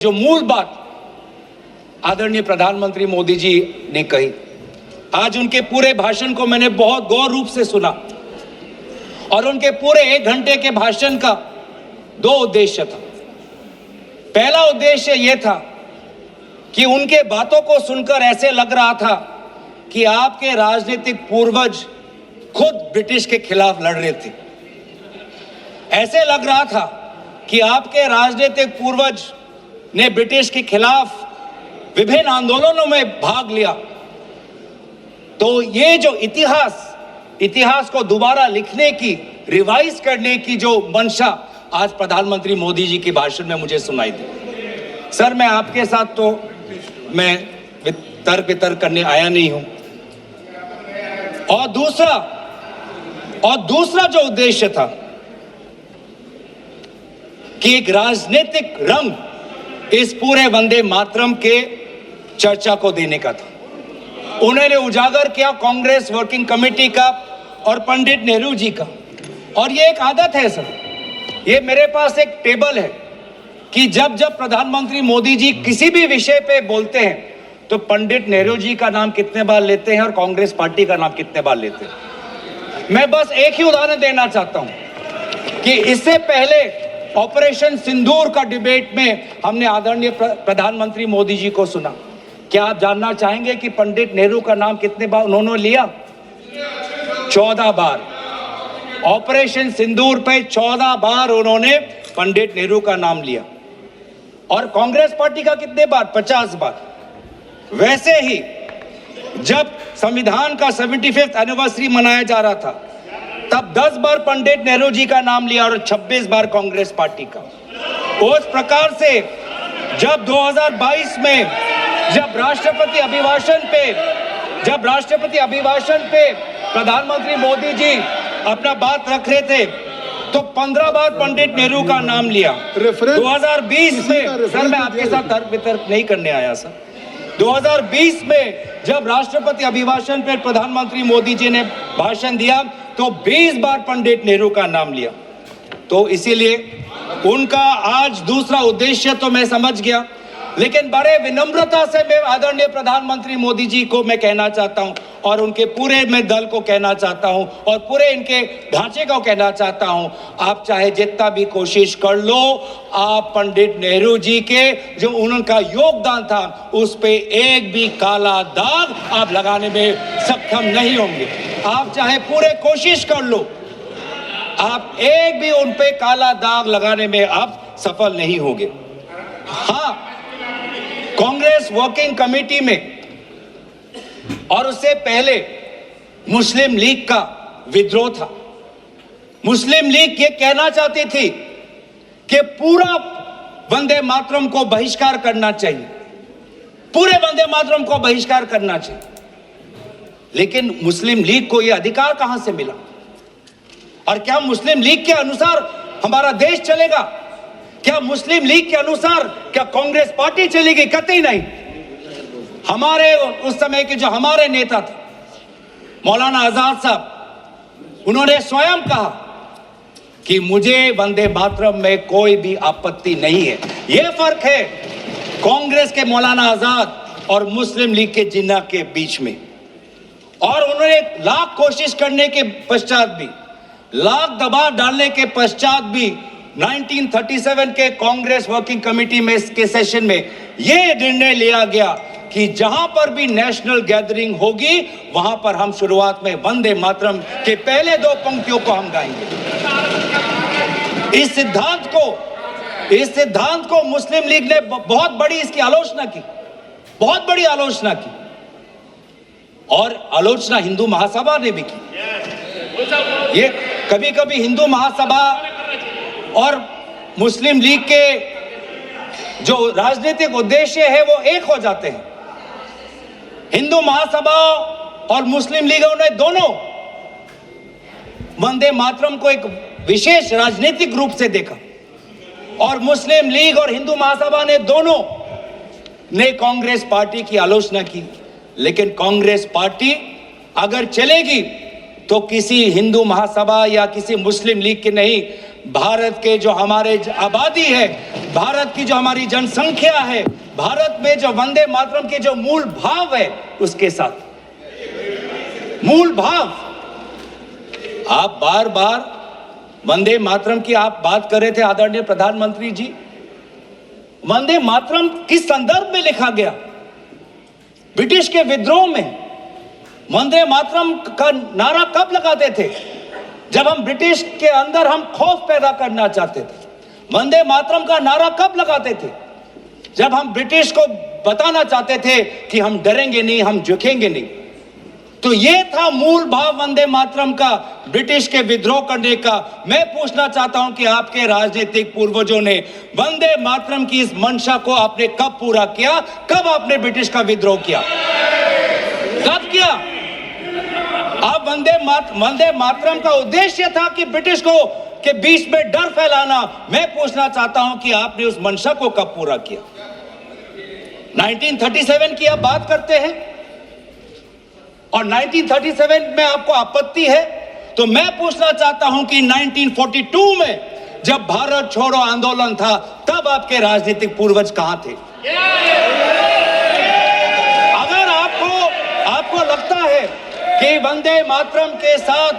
जो मूल बात आदरणीय प्रधानमंत्री मोदी जी ने कही, आज उनके पूरे भाषण को मैंने बहुत गौर रूप से सुना और उनके पूरे 1 घंटे के भाषण का 2 उद्देश्य था। पहला उद्देश्य यह था कि उनके बातों को सुनकर ऐसे लग रहा था कि आपके राजनीतिक पूर्वज खुद ब्रिटिश के खिलाफ लड़ रहे थे। ऐसे लग रहा था कि आपके राजनीतिक पूर्वज ने ब्रिटिश के खिलाफ विभिन्न आंदोलनों में भाग लिया। तो ये जो इतिहास को दोबारा लिखने की, रिवाइज करने की जो मंशा आज प्रधानमंत्री मोदी जी के भाषण में मुझे सुनाई दी। सर, मैं आपके साथ तो मैं तर्क वितर्क करने आया नहीं हूं। और दूसरा जो उद्देश्य था कि एक राजनीतिक रंग इस पूरे वंदे मातरम के चर्चा को देने का था। उन्होंने उजागर किया कांग्रेस वर्किंग कमेटी का और पंडित नेहरू जी का। और ये एक आदत है सर, ये मेरे पास एक टेबल है कि जब प्रधानमंत्री मोदी जी किसी भी विषय पे बोलते हैं तो पंडित नेहरू जी का नाम कितने बार लेते हैं और कांग्रेस पार्टी का नाम कितने बार लेते हैं। मैं बस एक ही उदाहरण देना चाहता हूं कि इससे पहले ऑपरेशन सिंदूर का डिबेट में हमने आदरणीय प्रधानमंत्री मोदी जी को सुना। क्या आप जानना चाहेंगे कि पंडित नेहरू का नाम कितने बार उन्होंने लिया? 14 बार। ऑपरेशन सिंदूर पे 14 बार उन्होंने पंडित नेहरू का नाम लिया। और कांग्रेस पार्टी का कितने बार? 50 बार। वैसे ही जब संविधान का 75th एनिवर्सरी मनाया जा रहा था तब 10 बार पंडित नेहरू जी का नाम लिया और 26 बार कांग्रेस पार्टी का। उस प्रकार से जब 2022 में जब राष्ट्रपति अभिभाषण पे प्रधानमंत्री मोदी जी अपना बात रख रहे थे तो 15 बार पंडित नेहरू का नाम लिया। 2020 में, सर मैं आपके साथ तर्क वितर्क नहीं करने आया सर, 2020 में जब राष्ट्रपति अभिभाषण पर प्रधानमंत्री मोदी जी ने भाषण दिया तो 20 बार पंडित नेहरू का नाम लिया। तो इसीलिए उनका आज दूसरा उद्देश्य तो मैं समझ गया, लेकिन बड़े विनम्रता से मैं आदरणीय प्रधानमंत्री मोदी जी को मैं कहना चाहता हूं और उनके पूरे मैं दल को कहना चाहता हूं और पूरे इनके ढांचे को कहना चाहता हूं, आप चाहे जितना भी कोशिश कर लो, आप पंडित नेहरू जी के जो उनका योगदान था उस पे एक भी काला दाग आप लगाने में सक्षम नहीं होंगे। आप चाहे पूरे कोशिश कर लो, आप एक भी उन पे काला दाग लगाने में आप सफल नहीं होंगे। हाँ, कांग्रेस वर्किंग कमेटी में और उससे पहले मुस्लिम लीग का विद्रोह था। मुस्लिम लीग ये कहना चाहती थी कि पूरा वंदे मातरम को बहिष्कार करना चाहिए, पूरे वंदे मातरम को बहिष्कार करना चाहिए। लेकिन मुस्लिम लीग को यह अधिकार कहां से मिला? और क्या मुस्लिम लीग के अनुसार हमारा देश चलेगा? क्या मुस्लिम लीग के अनुसार क्या कांग्रेस पार्टी चलेगी? कतई नहीं। हमारे उस समय के जो हमारे नेता थे मौलाना आजाद साहब, उन्होंने स्वयं कहा कि मुझे वंदे मातरम में कोई भी आपत्ति नहीं है। यह फर्क है कांग्रेस के मौलाना आजाद और मुस्लिम लीग के जिन्ना के बीच में। और उन्होंने लाख कोशिश करने के पश्चात भी, लाख दबाव डालने के पश्चात भी 1937 के कांग्रेस वर्किंग कमेटी में के सेशन में यह निर्णय लिया गया कि जहां पर भी नेशनल गैदरिंग होगी वहां पर हम शुरुआत में वंदे मातरम के पहले 2 पंक्तियों को हम गाएंगे। इस सिद्धांत को मुस्लिम लीग ने बहुत बड़ी इसकी आलोचना की, बहुत बड़ी आलोचना की। और आलोचना हिंदू महासभा ने भी की। ये कभी कभी हिंदू महासभा और मुस्लिम लीग के जो राजनीतिक उद्देश्य है वो एक हो जाते हैं। हिंदू महासभा और मुस्लिम लीगों ने दोनों वंदे मातरम को एक विशेष राजनीतिक रूप से देखा और मुस्लिम लीग और हिंदू महासभा ने दोनों ने कांग्रेस पार्टी की आलोचना की। लेकिन कांग्रेस पार्टी अगर चलेगी तो किसी हिंदू महासभा या किसी मुस्लिम लीग की नहीं, भारत के जो हमारे आबादी है, भारत की जो हमारी जनसंख्या है, भारत में जो वंदे मातरम के जो मूल भाव है, उसके साथ मूल भाव। आप बार बार वंदे मातरम की आप बात कर रहे थे आदरणीय प्रधानमंत्री जी। वंदे मातरम किस संदर्भ में लिखा गया? ब्रिटिश के विद्रोह में वंदे मातरम का नारा कब लगाते थे? जब हम ब्रिटिश के अंदर हम खौफ पैदा करना चाहते थे। वंदे मातरम का नारा कब लगाते थे? जब हम ब्रिटिश को बताना चाहते थे कि हम डरेंगे नहीं, हम झुकेंगे नहीं। तो ये था मूल भाव वंदे मातरम का, ब्रिटिश के विद्रोह करने का। मैं पूछना चाहता हूं कि आपके राजनीतिक पूर्वजों ने वंदे मातरम की इस मंशा को आपने कब पूरा किया? कब आपने ब्रिटिश का विद्रोह किया? कब किया? आप वंदे मातरम का उद्देश्य था कि ब्रिटिश को के बीच में डर फैलाना। मैं पूछना चाहता हूं कि आपने उस मंशा को कब पूरा किया? 1937 की आप बात करते हैं और 1937 में आपको आपत्ति है, तो मैं पूछना चाहता हूं कि 1942 में जब भारत छोड़ो आंदोलन था, तब आपके राजनीतिक पूर्वज कहां थे? अगर आपको लगता है कि वंदे मातरम के साथ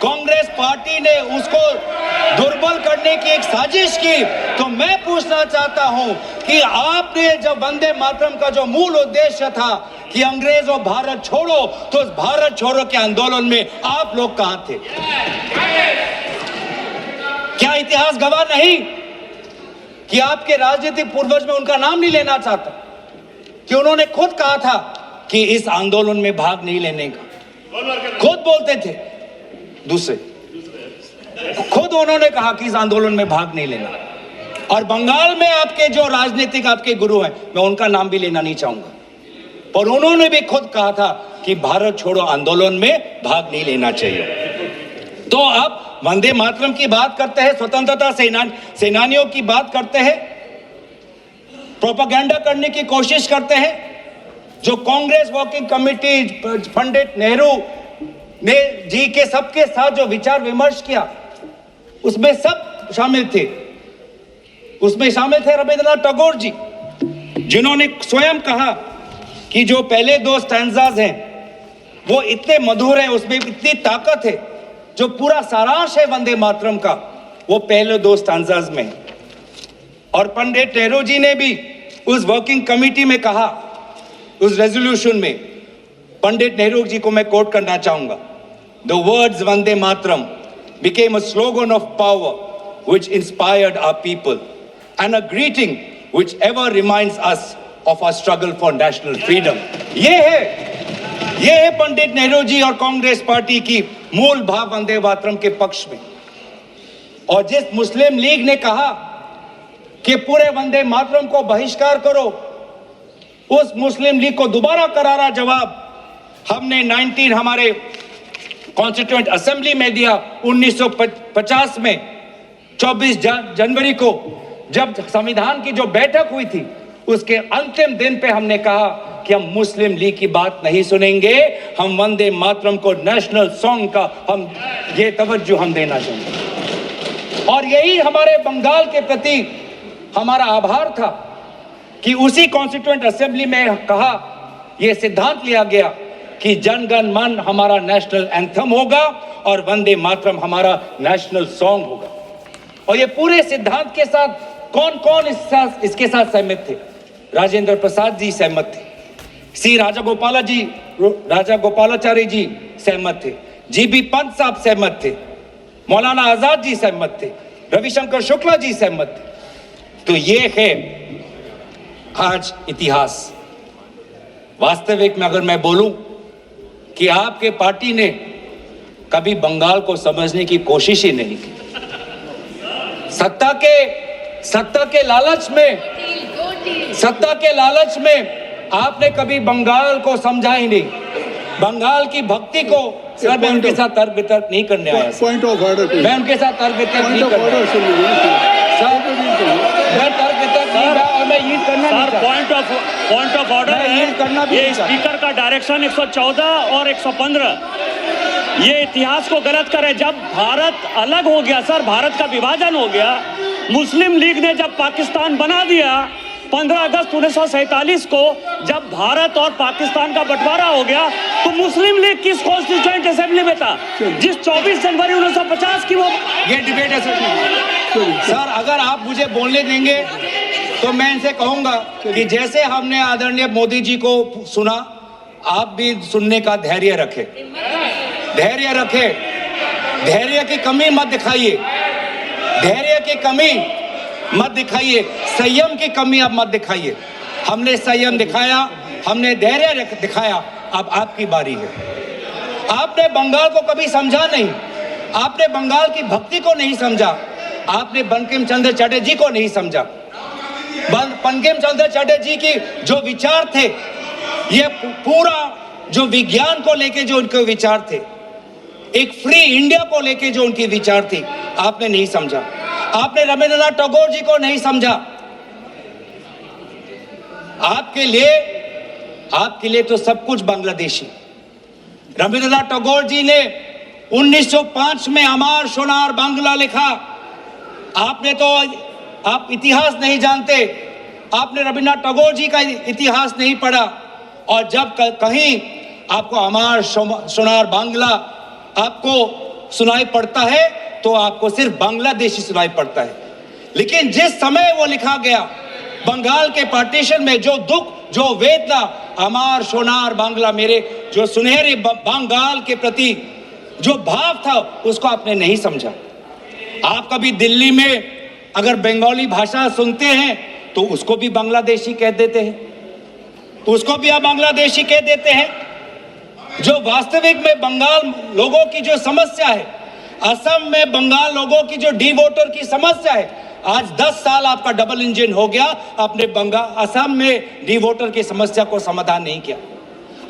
कांग्रेस पार्टी ने उसको दुर्बल करने की एक साजिश की, तो मैं पूछना चाहता हूं कि आपने जब वंदे मातरम का जो मूल उद्देश्य था कि अंग्रेजों भारत छोड़ो, तो उस भारत छोड़ो के आंदोलन में आप लोग कहां थे? क्या इतिहास गवाह नहीं कि आपके राजनीतिक पूर्वज में उनका नाम नहीं लेना चाहता, कि उन्होंने खुद कहा था कि इस आंदोलन में भाग नहीं लेने का? खुद बोलते थे दूसरे, खुद उन्होंने कहा कि इस आंदोलन में भाग नहीं लेना। और बंगाल में आपके जो राजनीतिक आपके गुरु हैं, मैं उनका नाम भी लेना नहीं चाहूंगा, पर उन्होंने भी खुद कहा था कि भारत छोड़ो आंदोलन में भाग नहीं लेना चाहिए। तो आप वंदे मातरम की बात करते हैं, स्वतंत्रता सेनानियों की बात करते हैं, प्रोपेगेंडा करने की कोशिश करते हैं। जो कांग्रेस वर्किंग कमेटी पंडित नेहरू ने जी के सबके साथ जो विचार विमर्श किया, उसमें सब शामिल थे। उसमें शामिल थे रविंद्रनाथ टैगोर जी, जिन्होंने स्वयं कहा कि जो पहले दो स्टैंजाज हैं वो इतने मधुर हैं, उसमें इतनी ताकत है, जो पूरा सारांश है वंदे मातरम का, वो पहले दो स्टैंजाज में है। और पंडित नेहरू जी ने भी उस वर्किंग कमेटी में कहा, उस रेजोल्यूशन में, पंडित नेहरू जी को मैं कोट करना चाहूंगा, the words Vande Mataram became a slogan of power which inspired our people and a greeting which ever reminds us of our struggle for national freedom. ये है पंडित नेहरू जी और कांग्रेस पार्टी की मूल भाव वंदे मातरम के पक्ष में। और जिस मुस्लिम लीग ने कहा कि पूरे वंदे मातरम को बहिष्कार करो, उस मुस्लिम लीग को दोबारा करारा जवाब हमने हमारे कॉन्स्टिट्यूएंट असेंबली में दिया 1950 में 24 जनवरी को, जब संविधान की जो बैठक हुई थी, उसके अंतिम दिन पे हमने कहा कि हम मुस्लिम लीग की बात नहीं सुनेंगे, हम वंदे मातरम को नेशनल सॉन्ग का हम ये तवज्जो हम देना चाहेंगे। और यही हमारे बंगाल के प्रति हमारा आभार था कि उसी कॉन्स्टिट्यूएंट असेंबली में कहा, यह सिद्धांत लिया गया कि जन गण मन हमारा नेशनल एंथम होगा और वंदे मातरम हमारा नेशनल सॉन्ग होगा। और ये पूरे सिद्धांत के साथ कौन कौन इसके साथ सहमत थे? राजेंद्र प्रसाद जी सहमत थे, सी राजा गोपालाचारी जी सहमत थे, जीबी पंत साहब सहमत थे, मौलाना आजाद जी सहमत थे, रविशंकर शुक्ला जी सहमत थे। तो ये है आज इतिहास। वास्तविक में अगर मैं बोलूं कि आपके पार्टी ने कभी बंगाल को समझने की कोशिश ही नहीं की। सत्ता के लालच में आपने कभी बंगाल को समझा ही नहीं। बंगाल की भक्ति को सर, मैं उनके साथ तर्क वितर्क नहीं करने आया। पॉइंट ऑफ ऑर्डर, मैं उनके साथ तर्क वितर्क नहीं करने आया सर, मैं तर्क वितर्क नहीं, और मैं यील्ड करना नहीं चाहता। पॉइंट ऑफ ऑर्डर है, यील्ड करना भी ये स्पीकर का डायरेक्शन 114 और 115 ये इतिहास को गलत करे। जब भारत अलग हो गया सर, भारत का विभाजन हो गया, मुस्लिम लीग ने जब पाकिस्तान बना दिया 15 अगस्त 1947 को, जब भारत और पाकिस्तान का बंटवारा हो गया, तो मुस्लिम लीग किस कॉन्स्टिट्यूएंट असेंबली में था जिस 24 जनवरी 1950 की वो ये डिबेट है सर। अगर आप मुझे बोलने देंगे तो मैं इनसे कहूंगा कि जैसे हमने आदरणीय मोदी जी को सुना, आप भी सुनने का धैर्य रखें। धैर्य रखें, धैर्य की कमी मत दिखाइए, धैर्य की कमी मत दिखाइए, संयम की कमी आप मत दिखाइए। हमने संयम दिखाया, हमने धैर्य दिखाया, अब आपकी बारी है। आपने बंगाल को कभी समझा नहीं, आपने बंगाल की भक्ति को नहीं समझा, आपने बंकिम चंद्र चटर्जी को नहीं समझा। बंकिम चंद्र चटर्जी की जो विचार थे, ये पूरा जो विज्ञान को लेके जो उनके विचार थे, एक फ्री इंडिया को लेके जो उनकी विचार थी, आपने नहीं समझा। आपने रविंद्रनाथ टैगोर जी को नहीं समझा। आपके लिए तो सब कुछ बांग्लादेशी। रविंद्रनाथ टैगोर जी ने 1905 में अमार सोनार बांग्ला लिखा। आपने तो आप इतिहास नहीं जानते, आपने रविंद्रनाथ टैगोर जी का इतिहास नहीं पढ़ा। और जब कहीं आपको अमार सोनार बांग्ला आपको सुनाई पड़ता है तो आपको सिर्फ बांग्लादेशी सुनाई पड़ता है। लेकिन जिस समय वो लिखा गया, बंगाल के पार्टीशन में जो दुख, जो वेदना, अमार सोनार बांग्ला, मेरे जो सुनहरे बंगाल के प्रति जो भाव था, उसको आपने नहीं समझा। आप कभी दिल्ली में अगर बंगाली भाषा सुनते हैं तो उसको भी बांग्लादेशी कह देते हैं, उसको भी आप बांग्लादेशी कह देते हैं। जो वास्तविक में बंगाल लोगों की जो समस्या है, असम में बंगाल लोगों की जो डी वोटर की समस्या है, आज 10 साल आपका डबल इंजन हो गया, आपने असम में डी वोटर की समस्या को समाधान नहीं किया।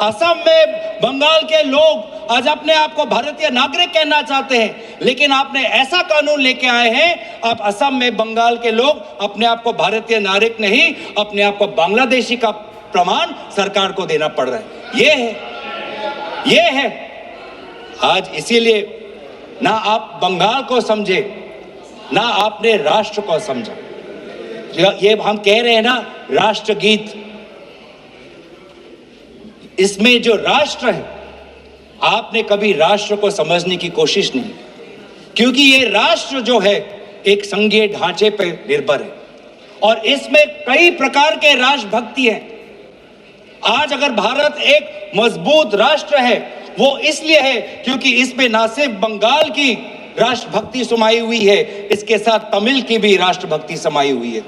असम में बंगाल के लोग आज अपने आप को भारतीय नागरिक कहना चाहते हैं, लेकिन आपने ऐसा कानून लेके आए हैं, अब असम में बंगाल के लोग अपने आप को भारतीय नागरिक नहीं, अपने आप को बांग्लादेशी का प्रमाण सरकार को देना पड़ रहा है। ये है आज। इसीलिए ना आप बंगाल को समझे, ना आपने राष्ट्र को समझा। ये हम कह रहे हैं ना, राष्ट्रगीत, इसमें जो राष्ट्र है, आपने कभी राष्ट्र को समझने की कोशिश नहीं, क्योंकि ये राष्ट्र जो है एक संघीय ढांचे पर निर्भर है और इसमें कई प्रकार के राष्ट्रभक्ति हैं। आज अगर भारत एक मजबूत राष्ट्र है, वो इसलिए है क्योंकि इसमें ना सिर्फ बंगाल की राष्ट्रभक्ति समाई हुई है, इसके साथ तमिल की भी राष्ट्रभक्ति समाई हुई है।